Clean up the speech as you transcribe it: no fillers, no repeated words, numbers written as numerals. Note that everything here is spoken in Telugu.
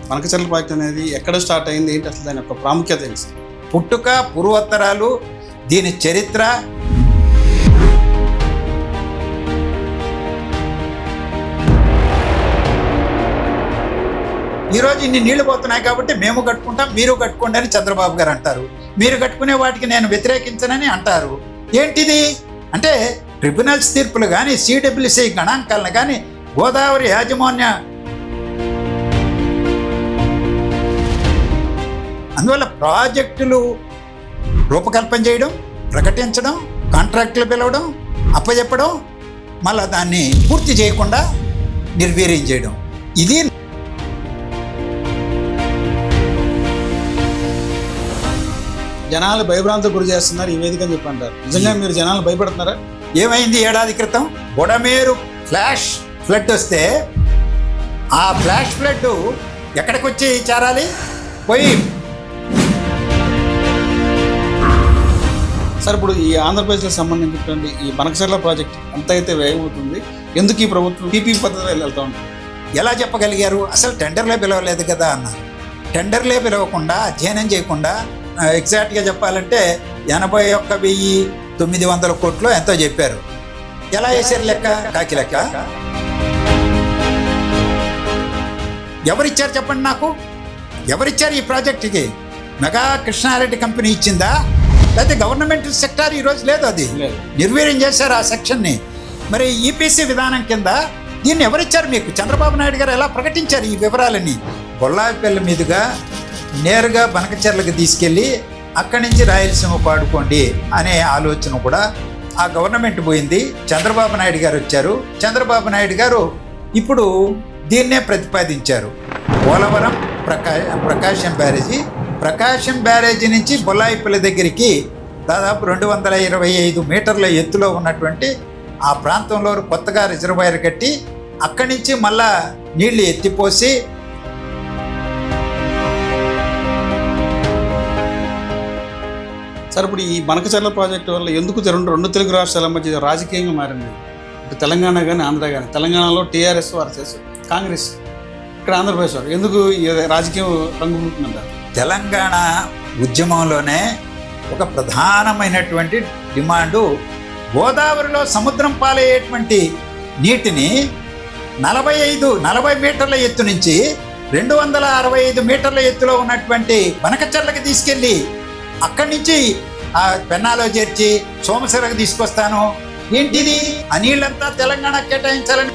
బనకచెర్ల ప్రాజెక్ట్ అనేది ఎక్కడ స్టార్ట్ అయింది, ఏంటి అసలు దాని యొక్క ప్రాముఖ్యత ఏంటి? పుట్టుక, పూర్వోత్తరాలు, దీని చరిత్ర, ఈరోజు ఇన్ని నీళ్లు పోతున్నాయి కాబట్టి మేము కట్టుకుంటాం, మీరు కట్టుకోండి అని చంద్రబాబు గారు అంటారు. మీరు కట్టుకునే వాటికి నేను వ్యతిరేకించనని అంటారు. ఏంటిది అంటే ట్రిబ్యునల్స్ తీర్పులు కానీ, సిడబ్ల్యూసి గణాంకాలను కానీ, గోదావరి యాజమాన్య, అందువల్ల ప్రాజెక్టులు రూపకల్పన చేయడం, ప్రకటించడం, కాంట్రాక్టులు పిలవడం, అప్పచెప్పడం, మళ్ళీ దాన్ని పూర్తి చేయకుండా నిర్వీర్యం చేయడం, ఇది జనాలు భయభ్రాంతికి గురి చేస్తున్నారు ఈ వేదిక అని చెప్పి అంటారు. నిజంగా మీరు జనాలు భయపడుతున్నారా? ఏమైంది ఏడాది క్రితం బొడమేరు ఫ్లాష్ ఫ్లడ్ వస్తే ఆ ఫ్లాష్ ఫ్లడ్ ఎక్కడికి వచ్చి చేరాలి? పోయి సార్, ఇప్పుడు ఈ ఆంధ్రప్రదేశ్కి సంబంధించినటువంటి ఈ బనకచెర్ల ప్రాజెక్ట్ ఎంత అయితే వ్యయం అవుతుంది, ఎందుకు ఈ ప్రభుత్వం పీపీ పద్ధతిలో వెళ్తూ ఉంటుంది? ఎలా చెప్పగలిగారు? అసలు టెండర్లే పిలవలేదు కదా అన్నారు. టెండర్లే పిలవకుండా, అధ్యయనం చేయకుండా, ఎగ్జాక్ట్గా చెప్పాలంటే 81,900 కోట్లు ఎంతో చెప్పారు. ఎలా వేసారు లెక్క? కాకి లెక్క. ఎవరిచ్చారు చెప్పండి నాకు? ఎవరిచ్చారు ఈ ప్రాజెక్టుకి? మెగా కృష్ణారెడ్డి కంపెనీ ఇచ్చిందా, లేకపోతే గవర్నమెంట్ సెక్టార్ ఈరోజు లేదు, అది నిర్వీర్యం చేశారు ఆ సెక్షన్ని. మరి ఈపీసీ విధానం కింద దీన్ని ఎవరిచ్చారు మీకు? చంద్రబాబు నాయుడు గారు ఎలా ప్రకటించారు ఈ వివరాలని? బొల్లాయిపల్లి మీదుగా నేరుగా బనకచెర్లకు తీసుకెళ్ళి అక్కడి నుంచి రాయలసీమ పాడుకోండి అనే ఆలోచన కూడా ఆ గవర్నమెంట్ పోయింది. చంద్రబాబు నాయుడు గారు వచ్చారు. చంద్రబాబు నాయుడు గారు ఇప్పుడు దీన్నే ప్రతిపాదించారు. పోలవరం ప్రకాశం బ్యారేజీ నుంచి బొల్లాయిపల్లి దగ్గరికి దాదాపు 225 మీటర్ల ఎత్తులో ఉన్నటువంటి ఆ ప్రాంతంలో కొత్తగా రిజర్వాయర్ కట్టి అక్కడి నుంచి మళ్ళా నీళ్లు ఎత్తిపోసి సార్, ఇప్పుడు ఈ బనకచెర్ల ప్రాజెక్టు వల్ల ఎందుకు రెండు తెలుగు రాష్ట్రాల మధ్య రాజకీయంగా మారింది? ఇటు తెలంగాణ కానీ, ఆంధ్ర కానీ. తెలంగాణలో టీఆర్ఎస్ వర్సెస్ కాంగ్రెస్, ఇక్కడ ఆంధ్రప్రదేశ్ వారు. ఎందుకు ఈ రాజకీయం రంగుముంటుందంటారు? తెలంగాణ ఉద్యమంలోనే ఒక ప్రధానమైనటువంటి డిమాండు గోదావరిలో సముద్రం పాలయ్యేటువంటి నీటిని 40 మీటర్ల ఎత్తు నుంచి 265 మీటర్ల ఎత్తులో ఉన్నటువంటి బనకచెర్లకు తీసుకెళ్ళి అక్కడి నుంచి ఆ పెన్నాలో చేర్చి సోమశిలకు తీసుకొస్తాను. ఏంటిది? ఆ నీళ్ళంతా తెలంగాణ కేటాయించాలని